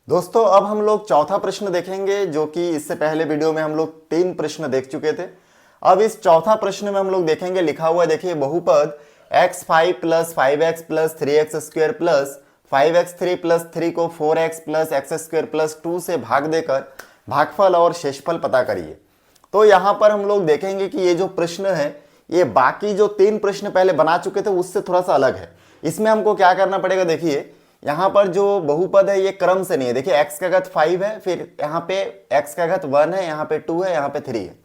दोस्तों अब हम लोग चौथा प्रश्न देखेंगे, जो कि इससे पहले वीडियो में हम लोग 3 प्रश्न देख चुके थे। अब इस चौथा प्रश्न में हम लोग देखेंगे, लिखा हुआ है देखिए, बहुपद x5 plus 5x plus 3x square plus 5x3 plus 3 को 4x plus x square plus 2 से भाग देकर भागफल और शेषफल पता करिए। तो यहाँ पर हम लोग देखेंगे कि ये जो प्रश्न है ये बाकी जो 3 प्रश्न पहले बना चुके थे उससे थोड़ा सा अलग है। इसमें हमको क्या करना पड़ेगा, देखिए यहाँ पर जो बहुपद है ये क्रम से नहीं है। देखिए x का घात 5 है, फिर यहाँ पे x का घात 1 है, यहाँ पे 2 है, यहाँ पे 3 है।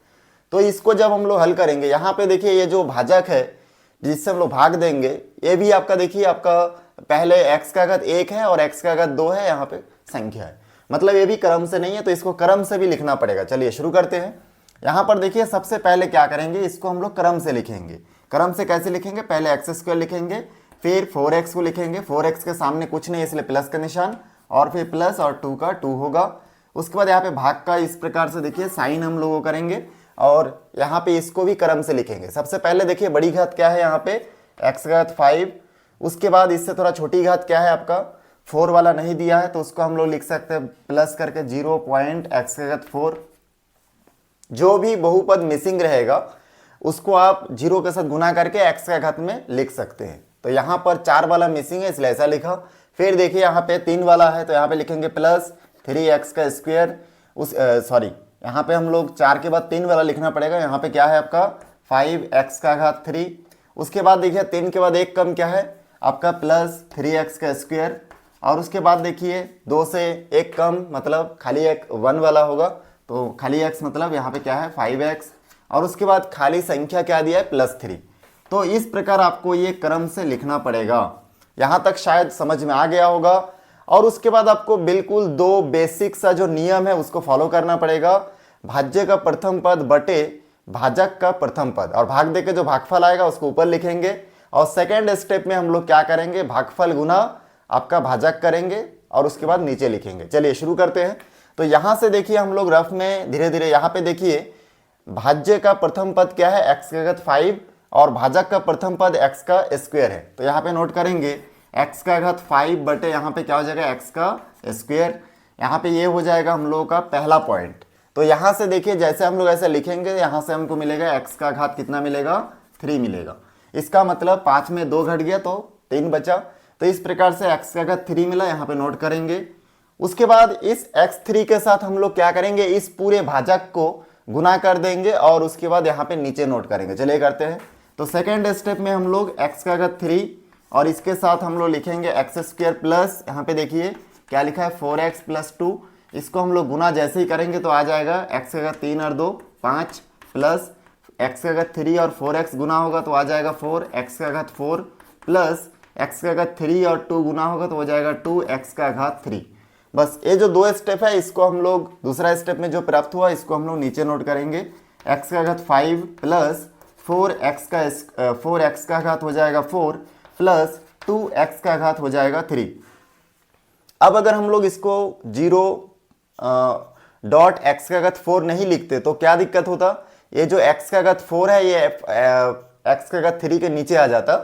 तो इसको जब हम लोग हल करेंगे, यहाँ पे देखिए ये जो भाजक है जिससे हम लोग भाग देंगे, ये भी आपका देखिए आपका पहले x का घात 1 है और x का घात 2 है, यहाँ पे संख्या है, मतलब ये भी क्रम से नहीं है, तो इसको क्रम से भी लिखना पड़ेगा। चलिए शुरू करते हैं। यहाँ पर देखिए सबसे पहले क्या करेंगे, इसको हम लोग क्रम से लिखेंगे। क्रम से कैसे लिखेंगे, पहले एक्स स्क्वायर लिखेंगे, फिर 4x को लिखेंगे, 4x के सामने कुछ नहीं इसलिए प्लस का निशान, और फिर प्लस और 2 का 2 होगा। उसके बाद यहाँ पे भाग का इस प्रकार से देखिए साइन हम लोगों करेंगे, और यहाँ पे इसको भी क्रम से लिखेंगे। सबसे पहले देखिए बड़ी घात क्या है, यहाँ पे x का घात 5, उसके बाद इससे थोड़ा छोटी घात क्या है आपका 4 वाला नहीं दिया है, तो उसको हम लोग लिख सकते हैं प्लस करके 0.x का घात 4। जो भी बहुपद मिसिंग रहेगा उसको आप 0 के साथ गुना करके x का घात में लिख सकते हैं। तो यहाँ पर 4 वाला मिसिंग है इसलिए ऐसा लिखा। फिर देखिए यहाँ पे 3 वाला है, तो यहाँ पे लिखेंगे प्लस 3x का स्क्वायर, यहाँ पे हम लोग 4 के बाद 3 वाला लिखना पड़ेगा। यहाँ पे क्या है आपका 5x का घात 3। उसके बाद देखिए 3 के बाद एक कम क्या है आपका प्लस 3x का स्क्वायर, और उसके बाद देखिए 2 से एक कम मतलब खाली एक 1 वाला होगा, तो खाली x मतलब यहाँ पे क्या है 5x, और उसके बाद खाली संख्या क्या दिया है +3। तो इस प्रकार आपको ये क्रम से लिखना पड़ेगा। यहाँ तक शायद समझ में आ गया होगा। और उसके बाद आपको बिल्कुल 2 बेसिक सा जो नियम है उसको फॉलो करना पड़ेगा। भाज्य का प्रथम पद बटे भाजक का प्रथम पद, और भाग दे के जो भागफल आएगा उसको ऊपर लिखेंगे, और सेकेंड स्टेप में हम लोग क्या करेंगे, भागफल गुना आपका भाजक करेंगे और उसके बाद नीचे लिखेंगे। चलिए शुरू करते हैं। तो यहाँ से देखिए हम लोग रफ में धीरे धीरे, यहाँ पे देखिए भाज्य का प्रथम पद क्या है x का घात 5 और भाजक का प्रथम पद x का स्क्वायर है। तो यहाँ पे नोट करेंगे x का घात 5 बटे यहाँ पे क्या हो जाएगा x का स्क्वायर। यहाँ पे ये हो जाएगा हम लोगों का पहला पॉइंट। तो यहाँ से देखिए जैसे हम लोग ऐसे लिखेंगे, यहाँ से हमको मिलेगा x का घात कितना मिलेगा 3 मिलेगा। इसका मतलब 5 में 2 घट गया तो 3 बचा। तो इस प्रकार से x का घात 3 मिला, यहाँ पे नोट करेंगे। उसके बाद इस x3 के साथ हम लोग क्या करेंगे, इस पूरे भाजक को गुना कर देंगे और उसके बाद यहाँ पे नीचे नोट करेंगे। चलिए करते हैं। तो सेकेंड स्टेप में हम लोग x का घात 3 और इसके साथ हम लोग लिखेंगे एक्स स्क्वायर प्लस, यहाँ पे देखिए क्या लिखा है 4x प्लस 2। इसको हम लोग गुना जैसे ही करेंगे तो आ जाएगा x का घात 3 और 2 5 प्लस x का घात 3 और 4x गुना होगा तो आ जाएगा 4x का घात 4 प्लस x का घात 3 और 2 गुना होगा तो हो जाएगा 2x का घात 3। बस ये जो 2 स्टेप है इसको हम लोग, दूसरा स्टेप में जो प्राप्त हुआ इसको हम लोग नीचे नोट करेंगे। x का घात 5 प्लस 4x का घात हो जाएगा 4 प्लस 2x का घात हो जाएगा 3। अब अगर हम लोग इसको 0.x का घात 4 नहीं लिखते तो क्या दिक्कत होता, ये जो x का घात 4 है ये x का घात 3 के नीचे आ जाता,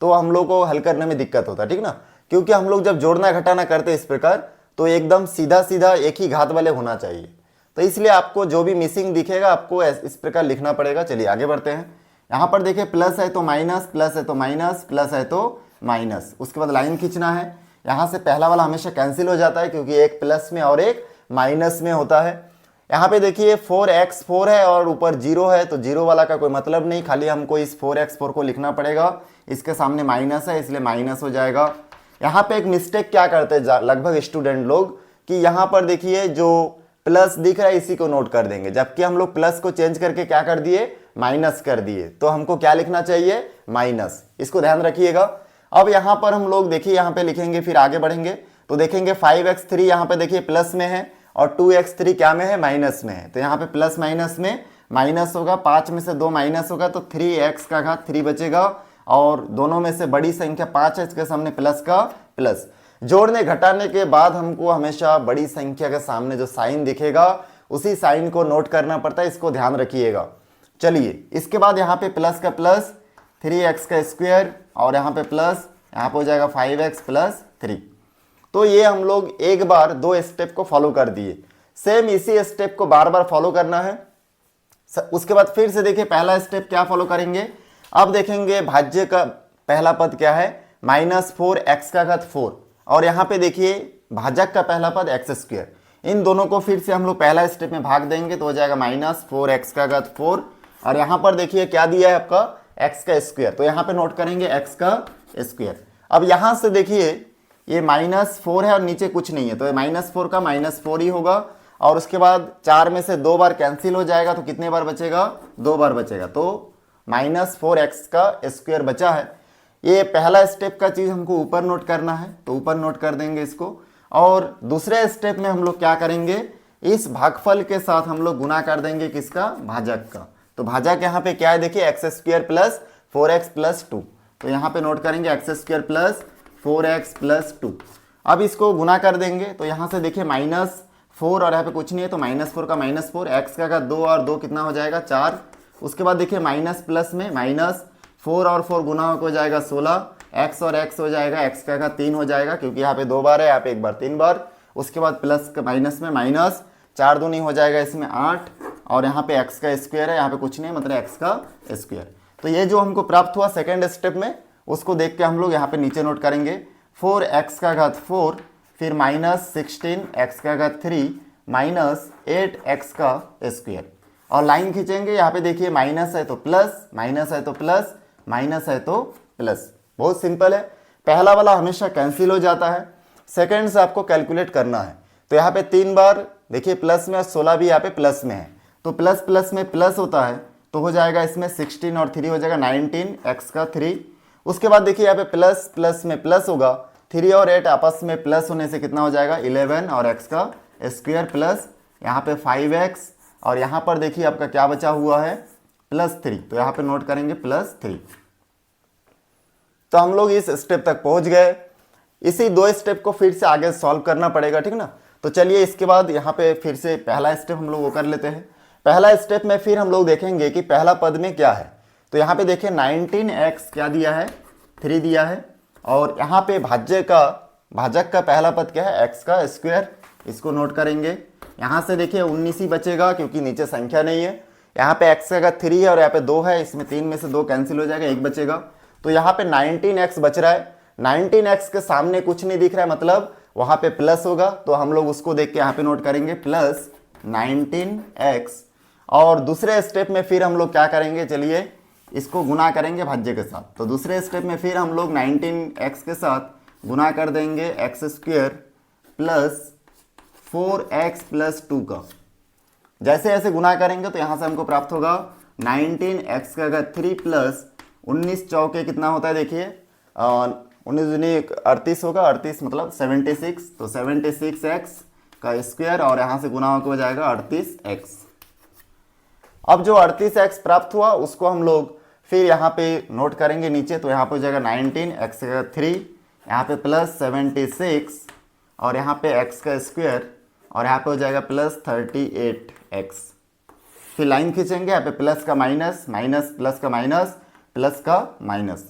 तो हम लोग को हल करने में दिक्कत होता, ठीक ना। क्योंकि हम लोग जब जोड़ना घटाना करते इस प्रकार तो एकदम सीधा सीधा एक ही घात वाले होना चाहिए। तो इसलिए आपको जो भी मिसिंग दिखेगा आपको इस प्रकार लिखना पड़ेगा। चलिए आगे बढ़ते हैं। यहाँ पर देखिए प्लस है तो माइनस, प्लस है तो माइनस, प्लस है तो माइनस, उसके बाद लाइन खींचना है। यहाँ से पहला वाला हमेशा कैंसिल हो जाता है क्योंकि एक प्लस में और एक माइनस में होता है। यहाँ पे देखिए 4x 4 है और ऊपर 0 है, तो 0 वाला का कोई मतलब नहीं, खाली हमको इस 4x 4 को लिखना पड़ेगा। इसके सामने माइनस है इसलिए माइनस हो जाएगा। यहाँ पे एक मिस्टेक क्या करते हैं लगभग स्टूडेंट लोग, कि यहाँ पर देखिए जो प्लस दिख रहा है इसी को नोट कर देंगे, जबकि हम लोग प्लस को चेंज करके क्या कर दिए माइनस कर दिए। तो हमको क्या लिखना चाहिए माइनस, इसको ध्यान रखिएगा। अब यहाँ पर हम लोग देखिए यहाँ पे लिखेंगे, फिर आगे बढ़ेंगे तो देखेंगे 5x3 यहाँ पे देखिए प्लस में है और 2x3 क्या में है माइनस में है। तो यहाँ पे प्लस माइनस में माइनस होगा, 5 में से 2 माइनस होगा तो 3x का घात 3 बचेगा, और दोनों में से बड़ी संख्या 5 है, इसके सामने प्लस का प्लस। जोड़ने घटाने के बाद हमको हमेशा बड़ी संख्या के सामने जो साइन दिखेगा उसी साइन को नोट करना पड़ता है, इसको ध्यान रखिएगा। चलिए इसके बाद यहाँ पे प्लस का प्लस 3x का स्क्वायर और यहाँ पे प्लस, यहाँ पे हो जाएगा 5x प्लस 3। तो ये हम लोग एक बार 2 स्टेप को फॉलो कर दिए, सेम इसी स्टेप को बार बार फॉलो करना है। उसके बाद फिर से देखिए पहला स्टेप क्या फॉलो करेंगे, अब देखेंगे भाज्य का पहला पद क्या है, -4 x का घात 4, और यहाँ पे देखिए भाजक का पहला पद x²। इन दोनों को फिर से हम लोग पहला स्टेप में भाग देंगे तो हो जाएगा -4 x का घात 4, और यहाँ पर देखिए क्या दिया है आपका x का स्क्वायर, तो यहाँ पे नोट करेंगे x का स्क्वायर। अब यहाँ से देखिए ये -4 है और नीचे कुछ नहीं है, तो -4 का -4 ही होगा, और उसके बाद 4 में से 2 बार कैंसिल हो जाएगा, तो कितने बार बचेगा, 2 बार बचेगा, तो -4x का स्क्वायर बचा है। ये पहला स्टेप का चीज़ हमको ऊपर नोट करना है, तो ऊपर नोट कर देंगे इसको। और दूसरे स्टेप में हम लोग क्या करेंगे, इस भागफल के साथ हम लोग गुना कर देंगे किसका, भाजक का। तो भाजक यहाँ पे क्या है देखिए x² + 4x + 2, तो यहाँ पे नोट करेंगे x² + 4x + 2। अब इसको गुना कर देंगे तो यहाँ से देखिए -4 और यहाँ पे कुछ नहीं है, तो -4 का -4, x का 2 और 2 कितना हो जाएगा 4। उसके बाद देखिए माइनस प्लस में -4 और 4 गुना हो जाएगा 16, x और x हो जाएगा, x का 3 हो जाएगा, क्योंकि यहाँ पे 2 बार है, यहाँ पे 1 बार 3 बार। उसके बाद प्लस का माइनस में -4 दूनी हो जाएगा इसमें 8, और यहाँ पे x का स्क्वायर है, यहाँ पे कुछ नहीं मतलब x का स्क्वायर। तो ये जो हमको प्राप्त हुआ सेकेंड स्टेप में, उसको देख के हम लोग यहाँ पे नीचे नोट करेंगे 4x का घात 4, फिर -16x का घात 3 -8x का स्क्वायर, और लाइन खींचेंगे। यहाँ पे देखिए माइनस है तो प्लस, माइनस है तो प्लस, माइनस है तो प्लस। बहुत सिंपल है, पहला वाला हमेशा कैंसिल हो जाता है, सेकेंड से आपको कैलकुलेट करना है। तो यहाँ पे 3 बार देखिए प्लस में, और 16 भी यहाँ पे प्लस में है, तो प्लस प्लस में प्लस होता है, तो हो जाएगा इसमें 16 और 3 हो जाएगा 19x का 3। उसके बाद देखिए यहाँ पे प्लस प्लस में प्लस होगा, 3 और 8 आपस में प्लस होने से कितना हो जाएगा 11 और x का स्क्वायर प्लस यहाँ पे 5x, और यहाँ पर देखिए आपका क्या बचा हुआ है +3, तो यहाँ पे नोट करेंगे +3। तो हम लोग इस स्टेप तक पहुँच गए। इसी 2 स्टेप को फिर से आगे सॉल्व करना पड़ेगा, ठीक ना। तो चलिए इसके बाद यहाँ पे फिर से पहला स्टेप हम लोग वो कर लेते हैं। पहला स्टेप में फिर हम लोग देखेंगे कि पहला पद में क्या है। तो यहाँ पे देखिए 19x क्या दिया है 3 दिया है, और यहाँ पे भाजक का पहला पद क्या है x का स्क्वायर, इसको नोट करेंगे। यहाँ से देखिए 19 ही बचेगा क्योंकि नीचे संख्या नहीं है। यहाँ पे x का 3 है और यहाँ पे 2 है, इसमें 3 में से 2 कैंसिल हो जाएगा, 1 बचेगा। तो यहाँ पे 19x बच रहा है, 19x के सामने कुछ नहीं दिख रहा है, मतलब वहाँ पे प्लस होगा, तो हम लोग उसको देख के यहाँ पे नोट करेंगे +19x। और दूसरे स्टेप में फिर हम लोग क्या करेंगे, चलिए इसको गुना करेंगे भाज्य के साथ। तो दूसरे स्टेप में फिर हम लोग 19x के साथ गुना कर देंगे x² + 4x + 2 का। जैसे ऐसे गुना करेंगे तो यहाँ से हमको प्राप्त होगा 19x का 3 + 19 चौके कितना होता है देखिए 19 दूनी 38 होगा, 38 मतलब 76, तो 76x का स्क्वायर, और यहाँ से गुना हो जाएगा 38x। अब जो 38x प्राप्त हुआ उसको हम लोग फिर यहाँ पे नोट करेंगे नीचे, तो यहाँ पे हो जाएगा 19x का 3, यहाँ पे +76, और यहाँ पे x का स्क्वायर, और यहाँ पे हो जाएगा +38x। फिर लाइन खींचेंगे, यहाँ पे प्लस का माइनस, माइनस प्लस का माइनस, प्लस का माइनस।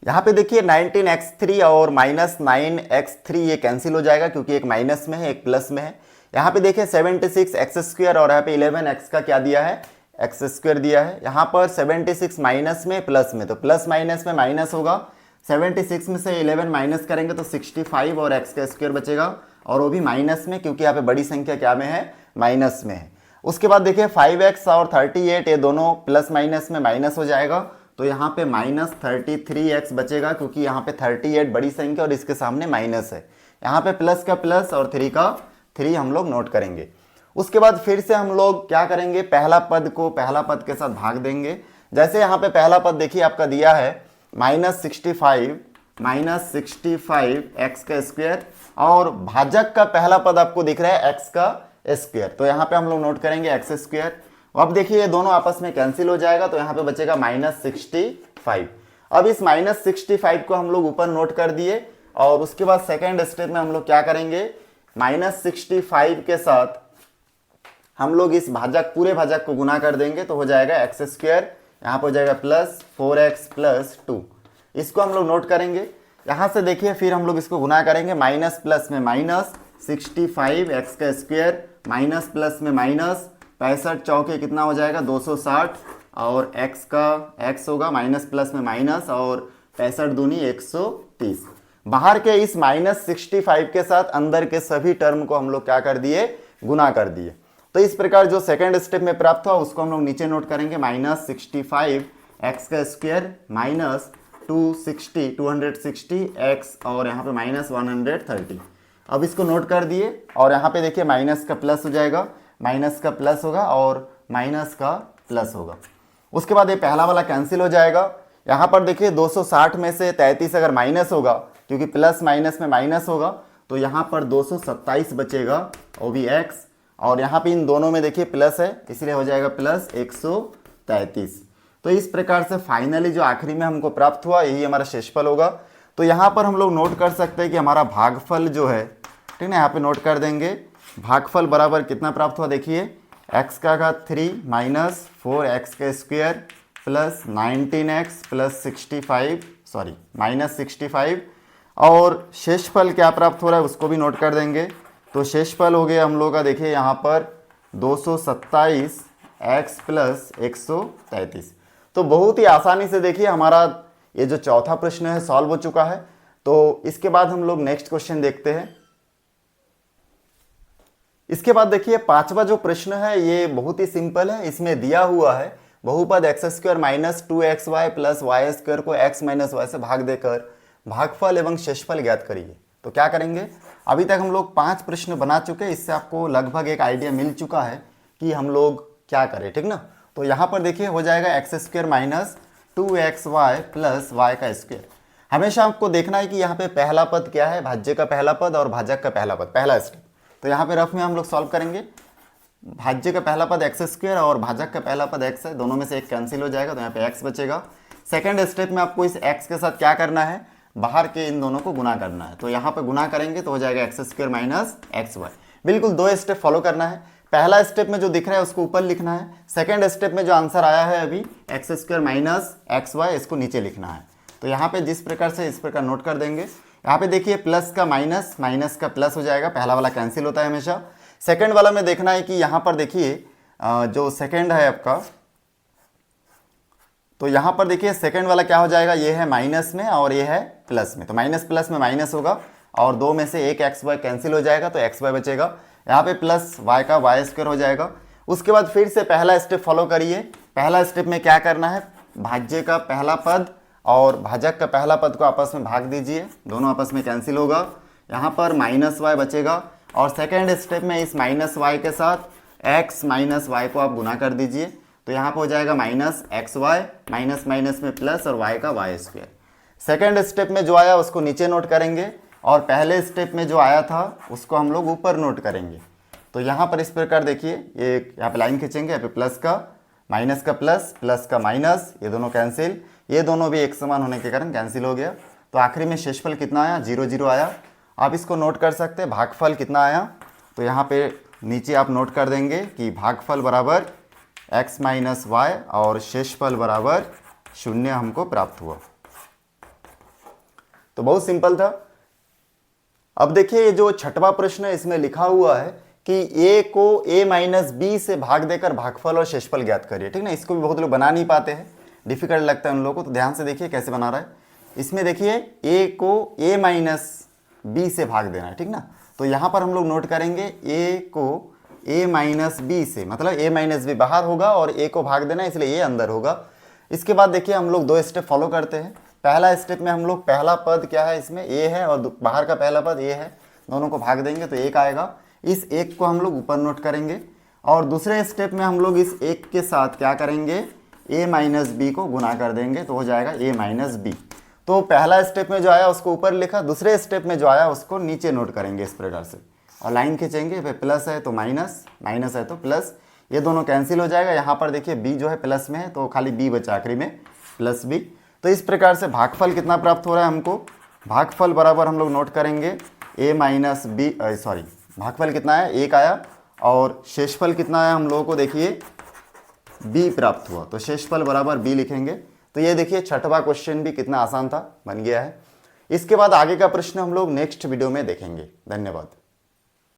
यहाँ पे देखिए 19x3 और -9x3 ये कैंसिल हो जाएगा क्योंकि एक माइनस में है एक प्लस में है। यहाँ पे देखिए 76x² और यहाँ पे 11x का क्या दिया है x² दिया है। यहाँ पर 76 माइनस में प्लस में, तो प्लस माइनस में माइनस होगा, 76 में से 11 माइनस करेंगे तो 65 और x का स्क्वायर बचेगा, और वो भी माइनस में क्योंकि यहाँ पे बड़ी संख्या क्या में है माइनस में है। उसके बाद देखिए 5x और 38 ये दोनों प्लस माइनस में माइनस हो जाएगा, तो यहाँ पे -33x बचेगा क्योंकि यहाँ पे 38 बड़ी संख्या और इसके सामने माइनस है। यहाँ पे प्लस का प्लस और 3 का 3 हम लोग नोट करेंगे। उसके बाद फिर से हम लोग क्या करेंगे, पहला पद को पहला पद के साथ भाग देंगे। जैसे यहाँ पे पहला पद देखिए आपका दिया है -65 x का स्क्वायर, और भाजक का पहला पद आपको दिख रहा है x का स्क्वायर, तो यहाँ पे हम लोग नोट करेंगे x²। अब देखिए ये दोनों आपस में कैंसिल हो जाएगा, तो यहाँ पे बचेगा -65। अब इस -65 को हम लोग ऊपर नोट कर दिए, और उसके बाद सेकेंड स्टेप में हम लोग क्या करेंगे, -65 के साथ हम लोग इस भाजक पूरे भाजक को गुना कर देंगे, तो हो जाएगा x², यहाँ पर हो जाएगा +4x + 2। इसको हम लोग नोट करेंगे। यहाँ से देखिए फिर हम लोग इसको गुना करेंगे, माइनस प्लस में माइनस 65 एक्स का स्क्वायर माइनस प्लस में माइनस 65 चौके कितना हो जाएगा 260 और x होगा माइनस प्लस में माइनस और 65 दूनी 130। बाहर के इस माइनस 65 के साथ अंदर के सभी टर्म को हम लोग क्या कर दिए, गुना कर दिए। तो इस प्रकार जो सेकंड स्टेप में प्राप्त हुआ उसको हम लोग नीचे नोट करेंगे, माइनस 65 एक्स का स्क्वायर माइनस 260 एक्स और यहाँ पे माइनस 130। अब इसको नोट कर दिए और यहाँ पे देखिए माइनस का प्लस हो जाएगा, माइनस का प्लस होगा और माइनस का प्लस होगा। उसके बाद ये पहला वाला कैंसिल हो जाएगा। यहाँ पर देखिए 260 में से 33 अगर माइनस होगा, क्योंकि प्लस माइनस में माइनस होगा, तो यहाँ पर 227 बचेगा वो भी x, और यहाँ पे इन दोनों में देखिए प्लस है इसलिए हो जाएगा प्लस 133। तो इस प्रकार से फाइनली जो आखिरी में हमको प्राप्त हुआ यही हमारा शेषफल होगा। तो यहाँ पर हम लोग नोट कर सकते हैं कि हमारा भागफल जो है, ठीक है, यहाँ पे नोट कर देंगे भागफल बराबर कितना प्राप्त हुआ, देखिए x का घात 3 माइनस 4x का square plus 19x plus 65 minus 65, और शेषफल क्या प्राप्त हो रहा है उसको भी नोट कर देंगे। तो शेषफल हो गया हम लोग का देखिए यहाँ पर 227 x प्लस 133। तो बहुत ही आसानी से देखिए हमारा ये जो चौथा प्रश्न है सॉल्व हो चुका है। तो इसके बाद हम लोग नेक्स्ट क्वेश्चन देखते हैं। इसके बाद देखिए पांचवा जो प्रश्न है ये बहुत ही सिंपल है। इसमें दिया हुआ है बहुपद x square minus 2xy plus y square को x माइनस वाई से भाग देकर भागफल एवं शेषफल ज्ञात करिए। तो क्या करेंगे, अभी तक हम लोग 5 प्रश्न बना चुके हैं, इससे आपको लगभग एक आइडिया मिल चुका है कि हम लोग क्या करें, ठीक ना। तो यहाँ पर देखिए हो जाएगा x square minus 2xy plus y का स्क्वायर। हमेशा आपको देखना है कि यहाँ पे पहला पद क्या है, भाज्य का पहला पद और भाजक का पहला पद, पहला स्टेप। तो यहाँ पे रफ में हम लोग सॉल्व करेंगे, भाज्य का पहला पद एक्स स्क्वायर और भाजक का पहला पद एक्स है, दोनों में से एक कैंसिल हो जाएगा तो यहाँ पे एक्स बचेगा। सेकंड स्टेप में आपको इस एक्स के साथ क्या करना है, बाहर के इन दोनों को गुना करना है। तो यहाँ पे गुना करेंगे तो हो जाएगा x square minus x y. बिल्कुल 2 स्टेप फॉलो करना है। पहला स्टेप में जो दिख रहा है उसको ऊपर लिखना है, सेकंड स्टेप में जो आंसर आया है अभी x square minus x y इसको नीचे लिखना है। तो यहाँ पे जिस प्रकार से इस प्रकार नोट कर देंगे। यहाँ पे देखिए प्लस का माइनस, माइनस का प्लस हो जाएगा, पहला वाला कैंसिल होता है हमेशा। सेकंड वाला में देखना है कि यहाँ पर देखिए जो सेकंड है आपका, तो यहाँ पर देखिए सेकंड वाला क्या हो जाएगा, ये है माइनस में और ये है प्लस में। तो माइनस प्लस में माइनस होगा और 2 में से एक एक्स वाई कैंसिल हो जाएगा तो एक्स वाई बचेगा। यहाँ पे प्लस वाई का वाई स्क्वायर हो जाएगा। उसके बाद फिर से पहला स्टेप फॉलो करिए। पहला स्टेप में क्या करना है, भाज्य का पहला पद और भाजक का पहला पद को आपस में भाग दीजिए, दोनों आपस में कैंसिल होगा। यहाँ पर माइनस वाई बचेगा और सेकेंड स्टेप में इस माइनस वाई के साथ एक्स माइनस वाई को आप गुना कर दीजिए। तो यहाँ पर हो जाएगा minus x y, minus minus में प्लस और वाई का वाई स्क्वायर। सेकेंड स्टेप में जो आया उसको नीचे नोट करेंगे और पहले स्टेप में जो आया था उसको हम लोग ऊपर नोट करेंगे। तो यहाँ पर इस प्रकार देखिए, ये यहाँ पे लाइन खींचेंगे, यहाँ पे प्लस का माइनस का प्लस, प्लस का माइनस, ये दोनों कैंसिल, ये दोनों भी एक समान होने के कारण कैंसिल हो गया। तो आखिरी में शेषफल कितना आया, 0 0 आया। आप इसको नोट कर सकते हैं भागफल कितना आया। तो यहाँ पे नीचे आप नोट कर देंगे कि भागफल बराबर x माइनस वाई और शेषफल बराबर 0 हमको प्राप्त हुआ। तो बहुत सिंपल था। अब देखिए ये जो छठवां प्रश्न है इसमें लिखा हुआ है कि a को a माइनस बी से भाग देकर भागफल और शेषफल ज्ञात करिए, ठीक ना। इसको भी बहुत लोग बना नहीं पाते हैं, डिफिकल्ट लगता है उन लोगों को। तो ध्यान से देखिए कैसे बना रहा है। इसमें देखिए a को a माइनस बी से भाग देना है, ठीक ना। तो यहाँ पर हम लोग नोट करेंगे a को a माइनस बी से, मतलब a माइनस बी बाहर होगा और a को भाग देना है इसलिए a अंदर होगा। इसके बाद देखिए हम लोग 2 स्टेप फॉलो करते हैं। पहला स्टेप में हम लोग पहला पद क्या है इसमें a है और बाहर का पहला पद a है, दोनों को भाग देंगे तो 1 आएगा। इस 1 को हम लोग ऊपर नोट करेंगे और दूसरे स्टेप में हम लोग इस 1 के साथ क्या करेंगे, a माइनस बी को गुना कर देंगे तो हो जाएगा a माइनस बी। तो पहला स्टेप में जो आया उसको ऊपर लिखा, दूसरे स्टेप में जो आया उसको नीचे नोट करेंगे इस प्रकार से और लाइन खींचेंगे। फिर प्लस है तो माइनस, माइनस है तो प्लस, ये दोनों कैंसिल हो जाएगा। यहाँ पर देखिए b जो है प्लस में है तो खाली b बचा आखिरी में, प्लस b। तो इस प्रकार से भागफल कितना प्राप्त हो रहा है हमको, भागफल बराबर हम लोग नोट करेंगे a माइनस बी, सॉरी भागफल कितना है 1 आया और शेषफल कितना आया हम लोगों को देखिए b प्राप्त हुआ। तो शेषफल बराबर b लिखेंगे। तो ये देखिए छठवां क्वेश्चन भी कितना आसान था, बन गया है। इसके बाद आगे का प्रश्न हम लोग नेक्स्ट वीडियो में देखेंगे। धन्यवाद।